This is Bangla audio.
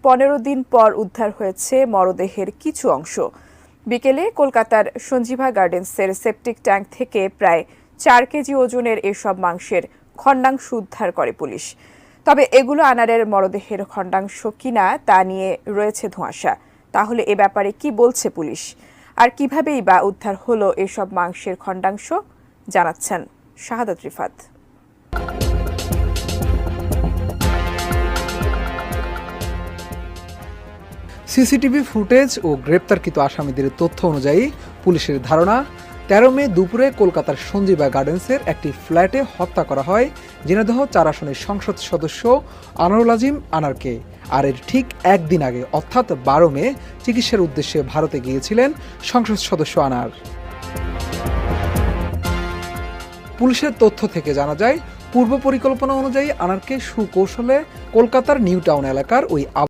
15 দিন পর উদ্ধার হয়েছে মরদেহের কিছু অংশ। বিকেলে কলকাতার সঞ্জীভা গার্ডেন্সের সেপটিক ট্যাঙ্ক থেকে প্রায় 4 কেজি ওজনের এসব মাংসের খণ্ডাংশ উদ্ধার করে পুলিশ। তবে এগুলো আনারের মরদেহের খণ্ডাংশ কিনা তা নিয়ে রয়েছে ধোঁয়াশা। তাহলে এ ব্যাপারে কি বলছে পুলিশ, আর কিভাবেই বা উদ্ধার হলো এসব মাংসের খণ্ডাংশ, জানাচ্ছেন শাহাদাত রিফাত। সিসিটিভি ফুটেজ ও গ্রেপ্তারকৃত আসামিদের তথ্য অনুযায়ী পুলিশের ধারণা 13 মে দুপুরে কলকাতার সঞ্জীবা গার্ডেন্সের একটি ফ্ল্যাটে হত্যা করা হয় ঝিনাইদহ 4 আসনের সংসদ সদস্য আনোয়ারুল আজিম আনারকে। আর এর ঠিক একদিন আগে অর্থাৎ 12 মে চিকিৎসার উদ্দেশ্যে ভারতে গিয়েছিলেন সংসদ সদস্য আনার। পুলিশের তথ্য থেকে জানা যায়, পূর্ব পরিকল্পনা অনুযায়ী আনারকে সুকৌশলে কলকাতার নিউ টাউন এলাকার ওই